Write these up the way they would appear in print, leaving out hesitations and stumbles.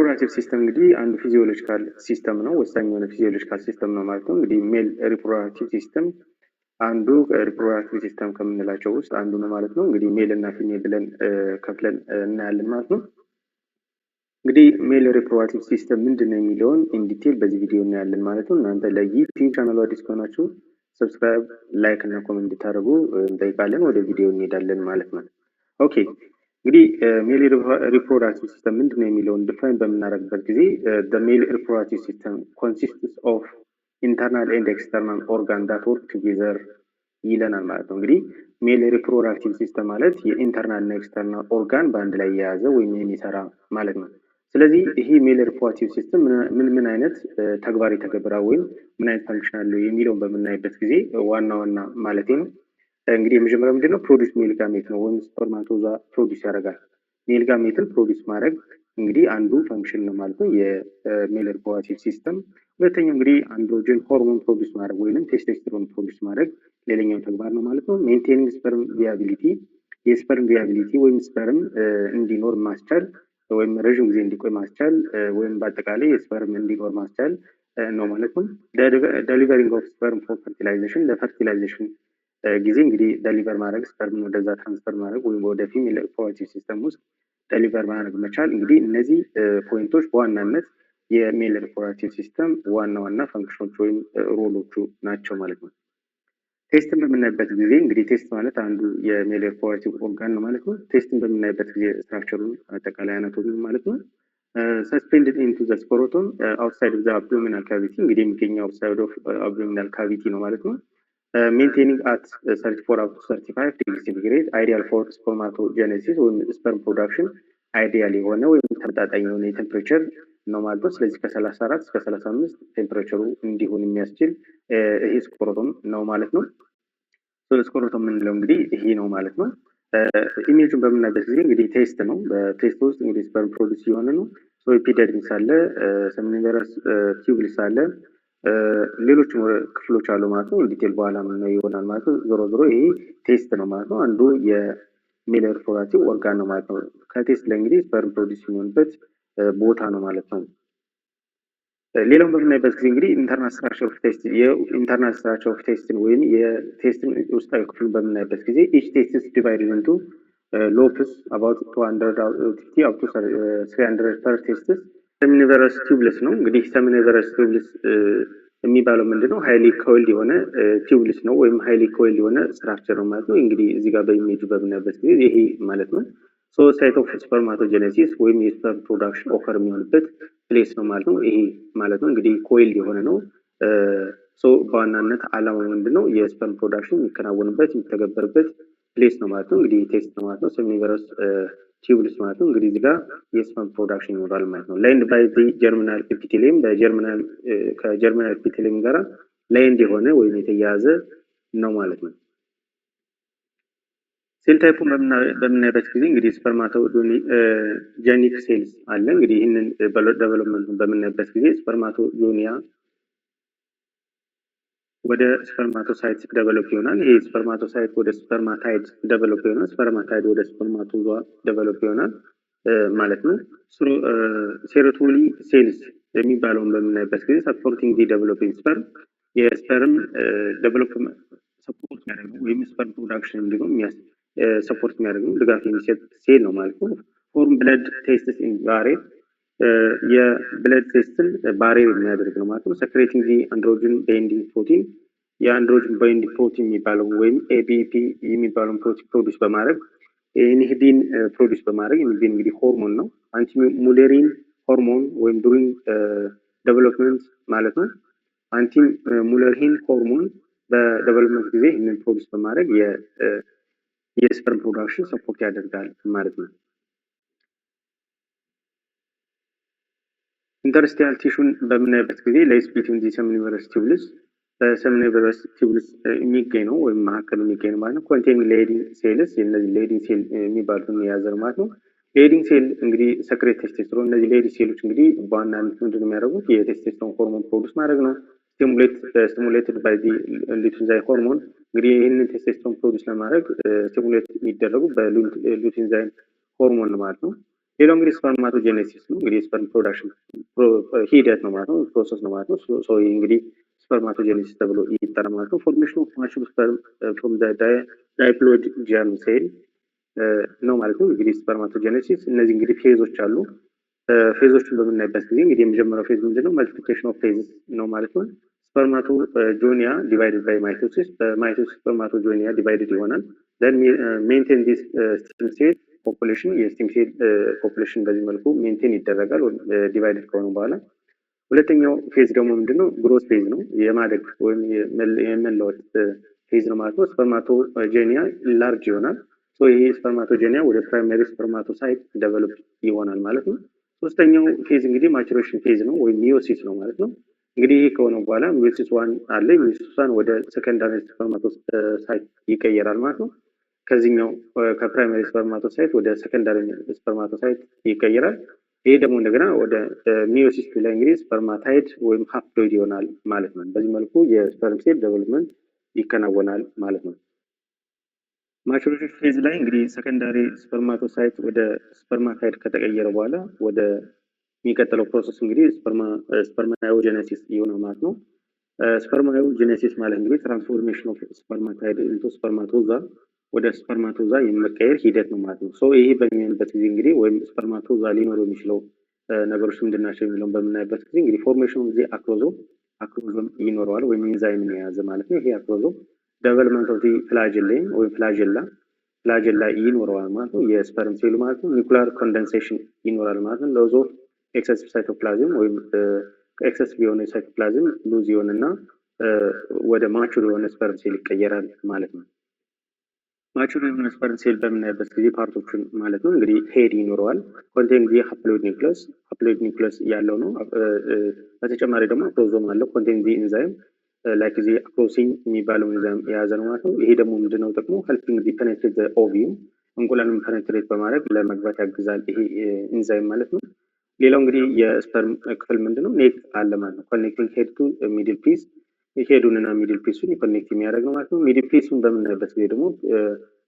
ሪፕሮዳክቲቭ ሲስተም እንግዲህ አንዱ ፊዚዮሎጂካል ሲስተም ነው፣ ወሳኝ የሆነ ፊዚዮሎጂካል ሲስተም ነው ማለት ነው። እንግዲህ ሜል ሪፕሮዳክቲቭ ሲስተም አንዱ ሪፕሮዳክቲቭ ሲስተም ከምንላቸው ውስጥ አንዱ ነው ማለት ነው። እንግዲህ ሜል እና ፊሜል ብለን ከፍለን እናያለን ማለት ነው። እንግዲህ ሜል ሪፕሮዳክቲቭ ሲስተም ምንድን ነው የሚለውን ኢንዲቴል በዚህ ቪዲዮ እናያለን ማለት ነው። እናንተ ለዩቲዩብ ቻናሉ አዲስ ከሆናችሁ ሰብስክራይብ፣ ላይክ እና ኮሜንት እንድታደርጉ እንጠይቃለን። ወደ ቪዲዮ እንሄዳለን ማለት ነው። ኦኬ እንግዲህ ሜል ሪፕሮዳክቲቭ ሲስተም ምንድን ነው የሚለውን ዲፋይን በምናደርግበት ጊዜ ሜል ሪፕሮዳክቲቭ ሲስተም ኮንሲስትስ ኦፍ ኢንተርናል ኤንድ ኤክስተርናል ኦርጋን ዳት ወርክ ቱጌዘር ይለናል ማለት ነው። እንግዲህ ሜል ሪፕሮዳክቲቭ ሲስተም ማለት የኢንተርናል እና ኤክስተርናል ኦርጋን በአንድ ላይ የያዘ ወይም የሚሰራ ማለት ነው። ስለዚህ ይሄ ሜል ሪፕሮዳክቲቭ ሲስተም ምን አይነት ተግባር የተገብራል ወይም ምን አይነት ፈንክሽን አለው የሚለውን በምናይበት ጊዜ ዋና ማለት ነው እንግዲህ የመጀመሪያው ምንድነው ፕሮዲስ ሜል ጋሜት ነው ወይም ስፐርማቶዛ ፕሮዲስ ያደርጋል። ሜል ጋሜትን ፕሮዲስ ማድረግ እንግዲህ አንዱ ፈንክሽን ነው ማለት ነው የሜል ሪፕሮዳክቲቭ ሲስተም። ሁለተኛው እንግዲህ አንድሮጅን ሆርሞን ፕሮዲስ ማድረግ ወይም ቴስቶስትሮን ፕሮዲስ ማድረግ ሌላኛው ተግባር ነው ማለት ነው። ሜንቴኒንግ ስፐርም ቪያቢሊቲ የስፐርም ቪያቢሊቲ ወይም ስፐርም እንዲኖር ማስቻል ወይም ረዥም ጊዜ እንዲቆይ ማስቻል ወይም በአጠቃላይ የስፐርም እንዲኖር ማስቻል ነው ማለት ነው። ደሊቨሪንግ ኦፍ ስፐርም ፎር ፈርቲላይዜሽን ለፈርቲላይዜሽን ጊዜ እንግዲህ ደሊቨር ማድረግ ስፐርም ወደዛ ትራንስፈር ማድረግ ወይም ወደ ፊሜል ሪፕሮዳክቲቭ ሲስተም ውስጥ ደሊቨር ማድረግ መቻል እንግዲህ እነዚህ ፖይንቶች በዋናነት የሜል ሪፕሮዳክቲቭ ሲስተም ዋና ፈንክሽኖች ወይም ሮሎቹ ናቸው ማለት ነው። ቴስትን በምናይበት ጊዜ እንግዲህ ቴስት ማለት አንዱ የሜል ሪፕሮዳክቲቭ ኦርጋን ነው ማለት ነው። ቴስትን በምናይበት ጊዜ ስትራክቸሩን አጠቃላይ አናቶሚ ማለት ነው። ሰስፔንድድ ኢንቱ ዘ ስፖሮቶን አውትሳይድ ኦፍ ዘ አብዶሚናል ካቪቲ እንግዲህ የሚገኘው አውትሳይድ ኦፍ አብዶሚናል ካቪቲ ነው ማለት ነው። ሜንቴኒንግ አት 34 up to 35 ዲግሪ ሴንቲግሬድ አይዲያል ፎር ስፐርማቶጀኔሲስ ወይም ስፐርም ፕሮዳክሽን አይዲያል የሆነ ወይም ተመጣጣኝ የሆነ የቴምፕሬቸር ነው ማለት ነው። ስለዚህ ከ34 እስከ 35 ቴምፕሬቸሩ እንዲሆን የሚያስችል ይሄ ስፖሮቶም ነው ማለት ነው። ስፖሮቶም የምንለው እንግዲህ ይሄ ነው ማለት ነው። ኢሜጁን በምናይበት ጊዜ እንግዲህ ቴስት ነው። በቴስት ውስጥ እንግዲህ ስፐርም ፕሮዲስ የሆነ ነው። ኤፒደርሚስ አለ፣ ሰሚኒቨረስ ቲዩብልስ አለ፣ ሌሎችም ክፍሎች አሉ ማለት ነው። ዲቴል በኋላ ምን ይሆናል ማለት ነው። ዞሮ ዞሮ ይሄ ቴስት ነው ማለት ነው። አንዱ የሜል ሪፕሮዳክቲቭ ኦርጋን ነው ማለት ነው። ከቴስት ላይ እንግዲህ ስፐርም ፕሮዲስ የሚሆንበት ቦታ ነው ማለት ነው። ሌላውን በምናይበት ጊዜ እንግዲህ ኢንተርናል ስትራክቸር ኦፍ ቴስት የኢንተርናል ስትራክቸር ኦፍ ቴስትን ወይም የቴስትን ውስጣዊ ክፍልን በምናይበት ጊዜ ኢች ቴስት ዲቫይድድ ኢንቱ ሎፕስ አባውት 250 አፕ ቱ 300 ፐር ቴስትስ ሰሚኒቨረስ ቲዩብልስ ነው። እንግዲህ ሰሚኒቨረስ ቲዩብልስ የሚባለው ምንድነው? ሃይሊ ኮይልድ የሆነ ቲዩብልስ ነው ወይም ሃይሊ ኮይልድ የሆነ ስትራክቸር ነው ማለት ነው። እንግዲህ እዚህ ጋር በኢሜጁ በምናይበት ጊዜ ይሄ ማለት ነው። ሳይት ኦፍ ስፐርማቶጀኔሲስ ወይም የስፐርም ፕሮዳክሽን ኦከር የሚሆንበት ፕሌስ ነው ማለት ነው። ይሄ ማለት ነው እንግዲህ ኮይልድ የሆነ ነው። በዋናነት ዓላማው ምንድነው? የስፐርም ፕሮዳክሽን የሚከናወንበት የሚተገበርበት ፕሌስ ነው ማለት ነው። እንግዲህ ቴስት ነው ማለት ነው። ሰሚኒቨረስ ቲዩብልስ ማለት ነው። እንግዲህ እዚህ ጋር የስፐርም ፕሮዳክሽን ይኖራል ማለት ነው። ላይንድ ባይ ዘ ጀርሚናል ኤፒቴሊየም ከጀርሚናል ኤፒቴሊየም ጋር ላይንድ የሆነ ወይም የተያያዘ ነው ማለት ነው። ሴል ታይፑን በምናይበት ጊዜ እንግዲህ ስፐርማቶጀኒክ ሴልስ አለ። እንግዲህ ይህንን ዴቨሎፕመንቱን በምናይበት ጊዜ ስፐርማቶጆኒያ ወደ ስፐርማቶሳይት ዴቨሎፕ ይሆናል። ይሄ ስፐርማቶሳይት ወደ ስፐርማታይድ ዴቨሎፕ ይሆናል። ስፐርማታይድ ወደ ስፐርማቶዟ ዴቨሎፕ ይሆናል ማለት ነው። ሴሮቶኒ ሴልስ የሚባለውን በምናይበት ጊዜ ሰፖርቲንግ ዲ ዴቨሎፒንግ ስፐርም የስፐርም ዴቨሎፕመንት ሰፖርት የሚያደርገው ወይም ስፐርም ፕሮዳክሽን እንዲሁም ሰፖርት የሚያደርገው ድጋፍ የሚሰጥ ሴል ነው ማለት ነው። ፎርም ብለድ ቴስትስ ኢን ባሬር የብለድ ቴስትን ባሬር የሚያደርግ ነው ማለት ነው። ሰክሬቲንግ ዲ አንድሮጅን ባይንዲንግ ፕሮቲን የአንድሮጅን ባይንዲንግ ፕሮቲን የሚባለው ወይም ኤቢፒ የሚባለውን ፕሮቲን ፕሮዲስ በማድረግ ኢንሂቢን ፕሮዲስ በማድረግ ኢንሂቢን እንግዲህ ሆርሞን ነው። አንቲ ሙለሪን ሆርሞን ወይም ዱሪንግ ዴቨሎፕመንት ማለት ነው። አንቲ ሙለሪን ሆርሞን በዴቨሎፕመንት ጊዜ ይህንን ፕሮዲስ በማድረግ የስፐርም ፕሮዳክሽን ሰፖርት ያደርጋል ማለት ነው። ኢንተርስቲሻል ቲሹን በምናይበት ጊዜ ላይስ ቢትዊን ዲ ሰሚኒቨረስ ቲዩብልስ በሰሚኒቨረስ ቲዩብልስ የሚገኝ ነው ወይም መካከል የሚገኝ ነው ማለት ነው። ኮንቴኒንግ ሌዲንግ ሴልስ እነዚህ ሌዲንግ ሴል የሚባሉትን የያዘ ነው ማለት ነው። ሌዲንግ ሴል እንግዲህ ሰክሬት ቴስቶስትሮን እነዚህ ሌዲንግ ሴሎች እንግዲህ በዋናነት ምንድነው የሚያደርጉት? የቴስቶስትሮን ሆርሞን ፕሮዲስ ማድረግ ነው። ስቲሙሌትድ ባይ ዲ ሉቲንዛይን ሆርሞን እንግዲህ ይህንን ቴስቶስትሮን ፕሮዲስ ለማድረግ ስቲሙሌት የሚደረጉ በሉቲንዛይን ሆርሞን ማለት ነው። ሌላው እንግዲህ ስፐርማቶጀኔሲስ ነው። እንግዲህ ስፐርም ፕሮዳክሽን ሂደት ነው ማለት ነው፣ ፕሮሰስ ነው ማለት ነው። ሶ እንግዲህ ስፐርማቶጀኔሲስ ተብሎ ይጠራል ማለት ነው። ፎርሜሽን ኦፍ ማቹር ስፐርም ፍሮም ዘ ዳይፕሎይድ ጀርም ሴል ነው ማለት ነው። እንግዲህ ስፐርማቶጀኔሲስ እነዚህ እንግዲህ ፌዞች አሉ። ፌዞችን በምናይበት ጊዜ እንግዲህ የመጀመሪያው ፌዝ ምንድነው? መልቲፕሊኬሽን ኦፍ ፌዝ ነው ማለት ነው። ስፐርማቶጆኒያ ዲቫይድድ ባይ ማይቶሲስ፣ በማይቶሲስ ስፐርማቶጆኒያ ዲቫይድድ ይሆናል። ዘን ሜንቴን ዲስ ስቲም ሴል ፖፑሌሽን፣ የስቲም ሴል ፖፑሌሽን በዚህ መልኩ ሜንቴን ይደረጋል ዲቫይድድ ከሆኑ በኋላ። ሁለተኛው ፌዝ ደግሞ ምንድነው? ግሮት ፌዝ ነው፣ የማደግ ወይም የመለወጥ ፌዝ ነው ማለት ነው። ስፐርማቶጄኒያ ላርጅ ይሆናል። ይሄ ስፐርማቶጄኒያ ወደ ፕራይመሪ ስፐርማቶሳይት ደቨሎፕ ይሆናል ማለት ነው። ሶስተኛው ፌዝ እንግዲህ ማቹሬሽን ፌዝ ነው ወይም ሚዮሲስ ነው ማለት ነው። እንግዲህ ይህ ከሆነ በኋላ ሚዮሲስ ዋን አለ። ሚዮሲስ ዋን ወደ ሰከንዳሪ ስፐርማቶሳይት ይቀየራል ማለት ነው። ከዚህኛው ከፕራይመሪ ስፐርማቶሳይት ወደ ሰከንዳሪ ስፐርማቶሳይት ይቀየራል። ይሄ ደግሞ እንደገና ወደ ሚዮሲስ ላይ እንግዲህ ስፐርማታይድ ወይም ሃፕሎይድ ይሆናል ማለት ነው። በዚህ መልኩ የስፐርም ሴል ዴቨሎፕመንት ይከናወናል ማለት ነው። ማቹሬሽን ፌዝ ላይ እንግዲህ ሰከንዳሪ ስፐርማቶሳይት ወደ ስፐርማታይድ ከተቀየረ በኋላ ወደ የሚቀጥለው ፕሮሰስ እንግዲህ ስፐርማዮጀኔሲስ ይሆናል ማለት ነው። ስፐርማዮጀኔሲስ ማለት እንግዲህ ትራንስፎርሜሽን ኦፍ ስፐርማታይድ ኢንቱ ስፐርማቶዛ፣ ወደ ስፐርማቶዛ የመቀየር ሂደት ነው ማለት ነው። ይሄ በሚሆንበት ጊዜ እንግዲህ ወይም ስፐርማቶዛ ሊኖረው የሚችለው ነገሮች ምንድን ናቸው የሚለውን በምናይበት ጊዜ እንግዲህ ፎርሜሽኑ ጊዜ አክሮዞም ይኖረዋል ወይም ኢንዛይምን የያዘ ማለት ነው። ይሄ አክሮዞም ዴቨሎፕመንት ኦፍ ፍላጀሌም ወይም ፍላጀላ ይኖረዋል ማለት ነው፣ የስፐርም ሴሉ ማለት ነው። ኒኩላር ኮንደንሴሽን ይኖራል ማለት ነው። ሎዝ ኦፍ ኤክሰሲቭ ሳይቶፕላዝም ወይም ኤክሰሲቭ የሆነ ሳይቶፕላዝም ሉዝ ይሆንና ወደ ማቹር የሆነ ስፐርም ሴል ይቀየራል ማለት ነው። ማቹር የሆነ ስፐርም ሴል በምናይበት ጊዜ ፓርቶችን ማለት ነው እንግዲህ ሄድ ይኖረዋል። ኮንቴን ጊዜ ሀፕሎይድ ኒውክለስ ያለው ነው። በተጨማሪ ደግሞ አክሮዞም አለው። ኮንቴን ጊዜ ኢንዛይም ላይክ ዚ አክሮሲን የሚባለው ኢንዛይም የያዘ ነው ማለት ነው። ይሄ ደግሞ ምንድነው ጥቅሙ? ሄልፒንግ ዲ ፔኔትሬት ኦቪዩም፣ እንቁላልን ፔኔትሬት በማድረግ ለመግባት ያግዛል ይሄ ኢንዛይም ማለት ነው። ሌላው እንግዲህ የስፐርም ክፍል ምንድነው? ኔክ አለ ማለት ነው። ኮኔክቲንግ ሄድ ቱ ሚድል ፒስ፣ ሄዱን እና ሚድል ፒሱን ኮኔክት የሚያደርግ ነው ማለት ነው። ሚድል ፒሱን በምናይበት ጊዜ ደግሞ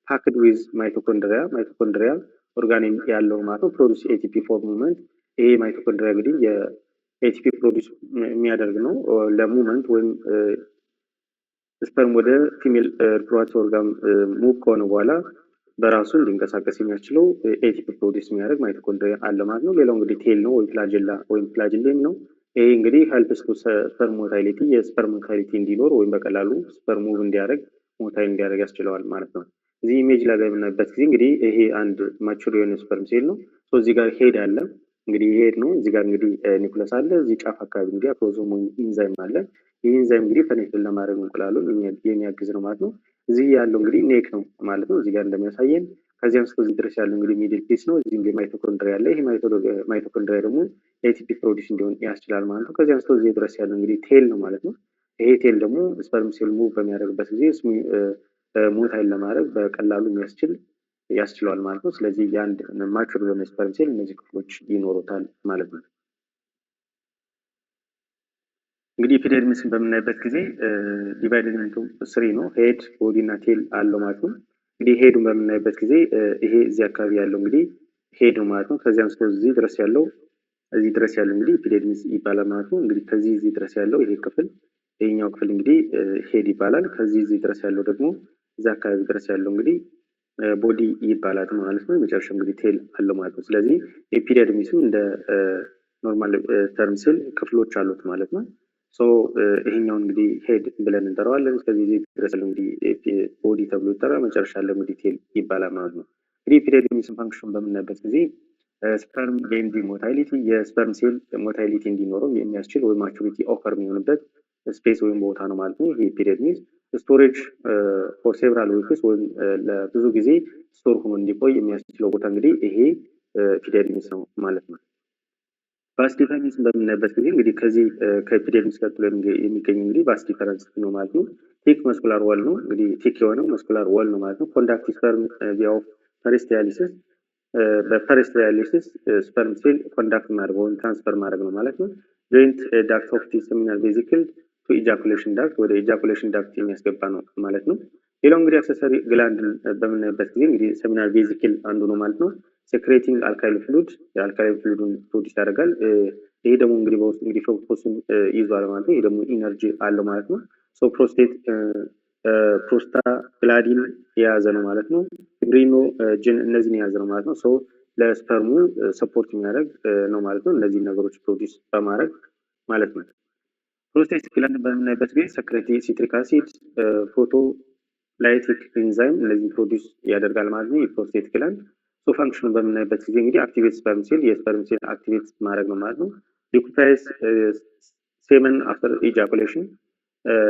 ፓክድ ዊዝ ማይቶኮንድሪያ ኦርጋኒም ያለው ማለት ነው። ፕሮዲስ ኤቲፒ ፎር ሙቭመንት። ይሄ ማይቶኮንድሪያ እንግዲህ የኤቲፒ ፕሮዲስ የሚያደርግ ነው ለሙቭመንት ወይም ስፐርም ወደ ፊሜል ሪፕሮዳክቲቭ ኦርጋን ሙቭ ከሆነ በኋላ በራሱ እንዲንቀሳቀስ የሚያስችለው ኤቲፒ ፕሮዲስ የሚያደርግ ማይቶኮንድሪያ አለ ማለት ነው። ሌላው እንግዲህ ቴል ነው ወይም ፍላጀላ ወይም ፍላጅሌም ነው። ይሄ እንግዲህ ሄልፕስ ቱ ስፐርም ሞታይሊቲ፣ የስፐርም ሞታይሊቲ እንዲኖር ወይም በቀላሉ ስፐርም ሙቭ እንዲያደርግ ሞታይል እንዲያደርግ ያስችለዋል ማለት ነው። እዚህ ኢሜጅ ላይ በምናይበት ጊዜ እንግዲህ ይሄ አንድ ማቹር የሆነ ስፐርም ሴል ነው። እዚህ ጋር ሄድ አለ እንግዲህ ሄድ ነው። እዚህ ጋር እንግዲህ ኒኩለስ አለ። እዚህ ጫፍ አካባቢ እንግዲህ አክሮዞም ወይም ኢንዛይም አለ። ይህ ኢንዛይም እንግዲህ ፔኔትሬት ለማድረግ እንቁላሉን የሚያግዝ ነው ማለት ነው። እዚህ ያለው እንግዲህ ኔክ ነው ማለት ነው። እዚህ ጋር እንደሚያሳየን ከዚህ አንስቶ እዚህ ድረስ ያለው እንግዲህ ሚድል ፒስ ነው። እዚህ እንግዲህ ማይቶኮንድሪያ አለ። ይሄ ማይቶኮንድሪያ ደግሞ ኤቲፒ ፕሮዲስ እንዲሆን ያስችላል ማለት ነው። ከዚህ አንስቶ እዚህ ድረስ ያለው እንግዲህ ቴል ነው ማለት ነው። ይሄ ቴል ደግሞ ስፐርም ሴል ሙቭ በሚያደርግበት ጊዜ ሞታይል ለማድረግ በቀላሉ ያስችለዋል ማለት ነው። ስለዚህ የአንድ ማቹር የሆነ ስፐርም ሴል እነዚህ ክፍሎች ይኖሩታል ማለት ነው። እንግዲህ ኤፒደርሚስን በምናይበት ጊዜ ዲቫይድድ ኢንቱ 3 ነው። ሄድ፣ ቦዲ እና ቴል አለው ማለት ነው። እንግዲህ ሄዱን በምናይበት ጊዜ ይሄ እዚህ አካባቢ ያለው እንግዲህ ሄድ ነው ማለት ነው። ከዚህ አንስቶ እዚህ ድረስ ያለው እንግዲህ ኤፒደርሚስ ይባላል ማለት ነው። እንግዲህ ከዚህ እዚህ ድረስ ያለው ይሄ ክፍል ይሄኛው ክፍል እንግዲህ ሄድ ይባላል። ከዚህ እዚህ ድረስ ያለው ደግሞ እዚህ አካባቢ ድረስ ያለው እንግዲህ ቦዲ ይባላል ማለት ነው። የመጨረሻው እንግዲህ ቴል አለው ማለት ነው። ስለዚህ ኤፒደርሚስም እንደ ኖርማል ተርም ሴል ክፍሎች አሉት ማለት ነው። ይሄኛው እንግዲህ ሄድ ብለን እንጠራዋለን። ስለዚህ እዚህ ድረስ ያለው እንግዲህ ቦዲ ተብሎ ይጠራል። መጨረሻ ያለው እንግዲህ ቴል ይባላል ማለት ነው። እንግዲህ ኤፒደርሚስን ፋንክሽን በምናይበት ጊዜ ስፐርም ጌን ዲ ሞታይሊቲ፣ የስፐርም ሴል ሞታይሊቲ እንዲኖረው የሚያስችል ወይም ማቹሪቲ ኦፈር የሚሆንበት ስፔስ ወይም ቦታ ነው ማለት ነው። ይሄ ኤፒደርሚስ ስቶሬጅ ፎር ሴቨራል ዊክስ ወይም ለብዙ ጊዜ ስቶር ሆኖ እንዲቆይ የሚያስችለው ቦታ እንግዲህ ይሄ ኤፒደርሚስ ነው ማለት ነው። ባስ ዲፈረንስ በምናይበት ጊዜ እንግዲህ ከዚህ ከኤፒደርሚስ ቀጥሎ የሚገኝ እንግዲህ ባስ ዲፈረንስ ነው ማለት ነው። ቲክ መስኩላር ዋል ነው እንግዲህ ቲክ የሆነው መስኩላር ዋል ነው ማለት ነው። ኮንዳክቲቭ ስፐርም ቪያ ኦፍ ፐሪስታሊሲስ፣ በፐሪስታሊሲስ ስፐርም ሴል ኮንዳክት ማድረግ ወይም ትራንስፈር ማድረግ ነው ማለት ነው። ጆይንት ዳክት ኦፍ ዲ ሰሚናል ቬዚክል ቱ ኢጃኩሌሽን ዳክት፣ ወደ ኢጃኩሌሽን ዳክት የሚያስገባ ነው ማለት ነው። ሌላው እንግዲህ አክሰሰሪ ግላንድ በምናይበት ጊዜ እንግዲህ ሰሚናል ቬዚክል አንዱ ነው ማለት ነው። ሴክሬቲንግ አልካይል ፍሉድ የአልካይል ፍሉድን ፕሮዲስ ያደርጋል። ይሄ ደግሞ እንግዲህ በውስጡ እንግዲህ ፍሩክቶስን ይዟል ማለት ነው። ይሄ ደግሞ ኢነርጂ አለው ማለት ነው። ሶ ፕሮስቴት ፕሮስታግላንዲን የያዘ ነው ማለት ነው። ፊብሪኖ ጅን እነዚህን የያዘ ነው ማለት ነው። ሶ ለስፐርሙ ሰፖርት የሚያደርግ ነው ማለት ነው። እነዚህ ነገሮች ፕሮዲስ በማድረግ ማለት ነው። ፕሮስቴት ግላንድ በምናይበት ጊዜ ሰክሬቲ ሲትሪክ አሲድ፣ ፎቶ ላይቲክ ኤንዛይም እነዚህ ፕሮዲስ ያደርጋል ማለት ነው። የፕሮስቴት ግላንድ ሶ ፈንክሽኑን በምናይበት ጊዜ እንግዲህ አክቲቬት ስፐርም ሴል የስፐርም ሴል አክቲቬት ማድረግ ነው ማለት ነው። ሊኩፋይዝ ሴመን አፍተር ኢጃኩሌሽን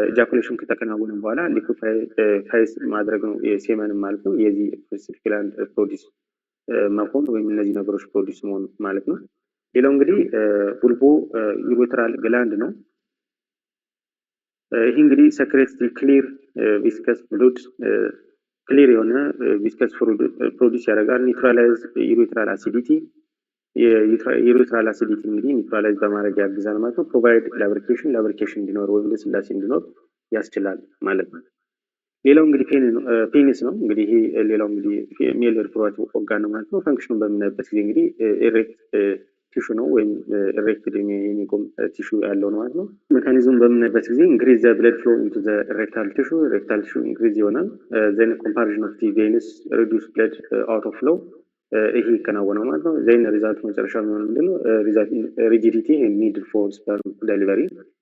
ኢጃኩሌሽን ከተከናወነ በኋላ ሊኩፋይዝ ማድረግ ነው የሴመን ማለት ነው። የዚህ ፕሮስቴት ግላንድ ፕሮዲስ መሆን ወይም እነዚህ ነገሮች ፕሮዲስ መሆን ማለት ነው። ሌላው እንግዲህ ቡልቦ ዩሬትራል ግላንድ ነው። ይህ እንግዲህ ሰክሬት ክሊር ቪስከስ ፍሉድ ክሊር የሆነ ቪስከስ ፍሉድ ፕሮዲስ ያደርጋል። ኒውትራላይዝ ዩሬትራል አሲዲቲ የዩሬትራል አሲዲቲ እንግዲህ ኒውትራላይዝ በማድረግ ያግዛል ማለት ነው። ፕሮቫይድ ላብሪኬሽን እንዲኖር ወይም ልስላሴ እንዲኖር ያስችላል ማለት ነው። ሌላው እንግዲህ ፔኒስ ነው። እንግዲህ ይሄ ሌላው እንግዲህ ሜል ሪፕሮዳክቲቭ ኦርጋን ነው ማለት ነው። ፈንክሽኑን በምናይበት ጊዜ እንግዲህ ኤሬክት ቲሹ ነው ወይም ኤሬክትድ የሚቆም ቲሹ ያለው ነው ማለት ነው። ሜካኒዝሙን በምናይበት ጊዜ ኢንክሪዝ ዘ ብለድ ፍሎ ኢንቱ ዘ ሬክታል ቲሹ ኢንክሪዝ ይሆናል። ዘን ኮምፓሪዥን ኦፍ ዲ ቬንስ ሪዱስ ብለድ አውት ኦፍ ፍሎ ይሄ ይከናወናል ማለት ነው። ዘን ሪዛልት መጨረሻ የሚሆነው ምንድነው? ሪጂዲቲ ኒድ ፎር ስፐርም ደሊቨሪ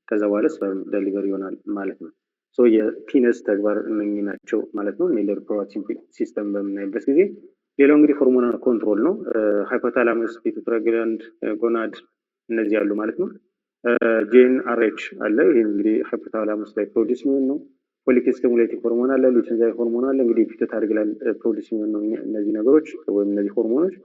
ከዛ በኋላ ስፐርም ደሊቨሪ ይሆናል ማለት ነው። ሶ የፒነስ ተግባር እነኚህ ናቸው ማለት ነው። ሜል ሪፕሮዳክቲቭ ሲስተም በምናይበት ጊዜ ሌላው እንግዲህ ሆርሞናል ኮንትሮል ነው። ሃይፖታላመስ፣ ፒቱይተሪ ግላንድ፣ ጎናድ እነዚህ ያሉ ማለት ነው። ጄን አርኤች አለ። ይህ እንግዲህ ሃይፖታላመስ ላይ ፕሮዲስ የሚሆን ነው። ፎሊክ ስቲሙሌቲንግ ሆርሞን አለ፣ ሉቲንዛይ ሆርሞን አለ። እንግዲህ ፒቱይተሪ ግላንድ ፕሮዲስ የሚሆን ነው እነዚህ ነገሮች ወይም እነዚህ ሆርሞኖች።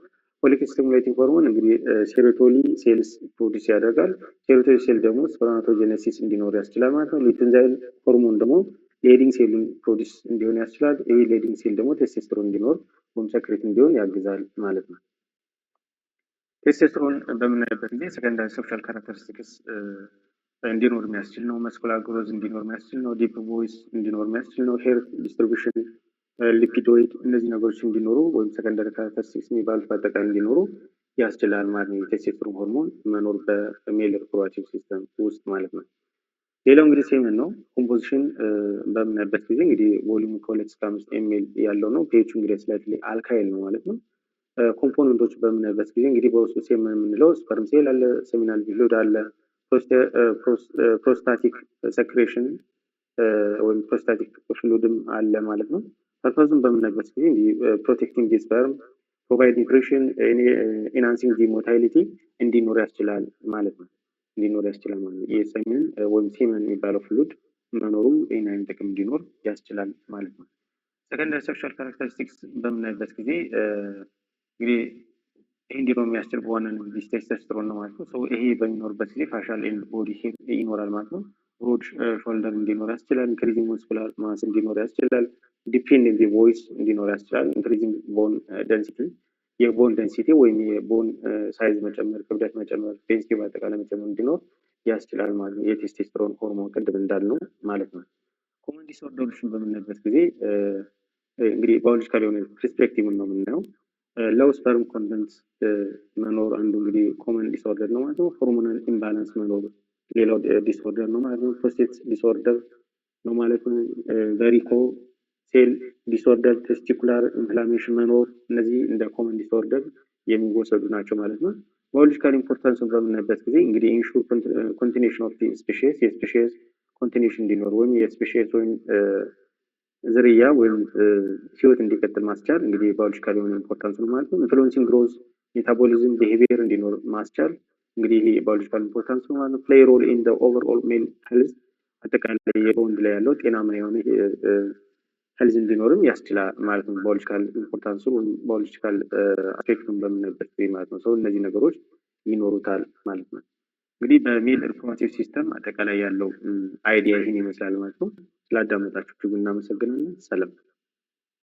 ፎሊክ ስቲሙሌቲንግ ሆርሞን እንግዲህ ሴሮቶኒ ሴልስ ፕሮዲስ ያደርጋል። ሴሮቶኒ ሴል ደግሞ ስፐርማቶጀኔሲስ እንዲኖር ያስችላል ማለት ነው። ሉቲንዛይ ሆርሞን ደግሞ ሌዲንግ ሴልን ፕሮዲስ እንዲሆን ያስችላል። ይህ ሌዲንግ ሴል ደግሞ ቴስቴስትሮን እንዲኖር ወይም ሰክሬት እንዲሆን ያግዛል ማለት ነው። ቴስቴስትሮን በምናይበት ጊዜ ሰከንዳሪ ሴክሹዋል ካራክተሪስቲክስ እንዲኖር የሚያስችል ነው። መስኩላር ግሮዝ እንዲኖር የሚያስችል ነው። ዲፕ ቮይስ እንዲኖር የሚያስችል ነው። ሄር ዲስትሪቢሽን፣ ሊፒዶይድ እነዚህ ነገሮች እንዲኖሩ ወይም ሰከንዳሪ ካራክተሪስቲክስ የሚባሉት በአጠቃላይ እንዲኖሩ ያስችላል ማለት ነው። የቴስቴስትሮን ሆርሞን መኖር በሜል ሪፕሮዳክቲቭ ሲስተም ውስጥ ማለት ነው። ሌላው እንግዲህ ሴመን ነው። ኮምፖዚሽን በምናይበት ጊዜ እንግዲህ ቮሊዩም ከ2 እስከ 5 ኤምኤል ያለው ነው። ፒኤቹ እንግዲህ ስላይትሊ አልካይል ነው ማለት ነው። ኮምፖነንቶች በምናይበት ጊዜ እንግዲህ በውስጡ ሴመን የምንለው ስፐርም ሴል አለ፣ ሴሚናል ፍሉድ አለ፣ ፕሮስታቲክ ሰክሬሽን ወይም ፕሮስታቲክ ፍሉድም አለ ማለት ነው። ፐርፐዙን በምናይበት ጊዜ እንግዲህ ፕሮቴክቲንግ ስፐርም፣ ፕሮቫይድ ኒውትሪሽን፣ ኢንሃንሲንግ ዲ ሞታይሊቲ እንዲኖር ያስችላል ማለት ነው። የሰሜን ወይም ሴመን የሚባለው ፍሉድ መኖሩ ይህን አይነት ጥቅም እንዲኖር ያስችላል ማለት ነው። ሰከንዳሪ ሴክሹዋል ካራክተሪስቲክስ በምናይበት ጊዜ እንግዲህ ይህ እንዲኖር የሚያስችል በዋናነት ቴስቶስትሮን ነው ማለት ነው። ይሄ በሚኖርበት ጊዜ ፋሻል ኤንድ ቦዲ ሼፕ ይኖራል ማለት ነው። ብሮድ ሾልደር እንዲኖር ያስችላል። ኢንክሪዚንግ ሙስኩላር ማስ እንዲኖር ያስችላል። ዲፔንደንት ቮይስ እንዲኖር ያስችላል። ኢንክሪዚንግ ቦን ደንሲቲ የቦን ደንሲቲ ወይም የቦን ሳይዝ መጨመር፣ ክብደት መጨመር፣ ዴንሲቲ በአጠቃላይ መጨመር እንዲኖር ያስችላል ማለት ነው። የቴስቴስትሮን ሆርሞን ቅድም እንዳልነው ማለት ነው። ኮመን ዲስኦርደሮችን በምናይበት ጊዜ እንግዲህ ባዮሎጂካል የሆነ ፐርስፔክቲቭ ነው የምናየው። ሎው ስፐርም ኮንተንት መኖር አንዱ እንግዲህ ኮመን ዲስኦርደር ነው ማለት ነው። ሆርሞናል ኢምባላንስ መኖር ሌላው ዲስኦርደር ነው ማለት ነው። ፕሮስቴት ዲስኦርደር ነው ማለት ነው። ቬሪኮ ሴል ዲስኦርደር፣ ቴስቲኩላር ኢንፍላሜሽን መኖር እነዚህ እንደ ኮመን ዲስኦርደር የሚወሰዱ ናቸው ማለት ነው። ባዮሎጂካል ኢምፖርታንሱን በምናይበት ጊዜ እንግዲህ ኢንሹር ኮንቲኒዩሽን ኦፍ ስፔሺስ የስፔሺስ ኮንቲኒዩሽን እንዲኖር ወይም የስፔሺስ ወይም ዝርያ ወይም ህይወት እንዲቀጥል ማስቻል እንግዲህ ባዮሎጂካል የሆነ ኢምፖርታንስ ነው ማለት ነው። ኢንፍሉዌንሲንግ ግሮዝ፣ ሜታቦሊዝም፣ ቢሄቪየር እንዲኖር ማስቻል እንግዲህ ይሄ ባዮሎጂካል ኢምፖርታንስ ነው ማለት ነው። ፕሌይ ሮል ኢን ዘ ኦቨርኦል ሜል ሄልዝ አጠቃላይ የወንድ ላይ ያለው ጤናማ የሆነ ሄልዝ እንዲኖርም ያስችላል ማለት ነው። ባዮሎጂካል ኢምፖርታንሱ ወይም ባዮሎጂካል አስፔክቱን በምናይበት ጊዜ ማለት ነው። እነዚህ ነገሮች ይኖሩታል ማለት ነው። እንግዲህ በሜል ሪፕሮዳክቲቭ ሲስተም አጠቃላይ ያለው አይዲያ ይህን ይመስላል ማለት ነው። ስላዳመጣችሁ እጅጉን እናመሰግናለን። ሰላም።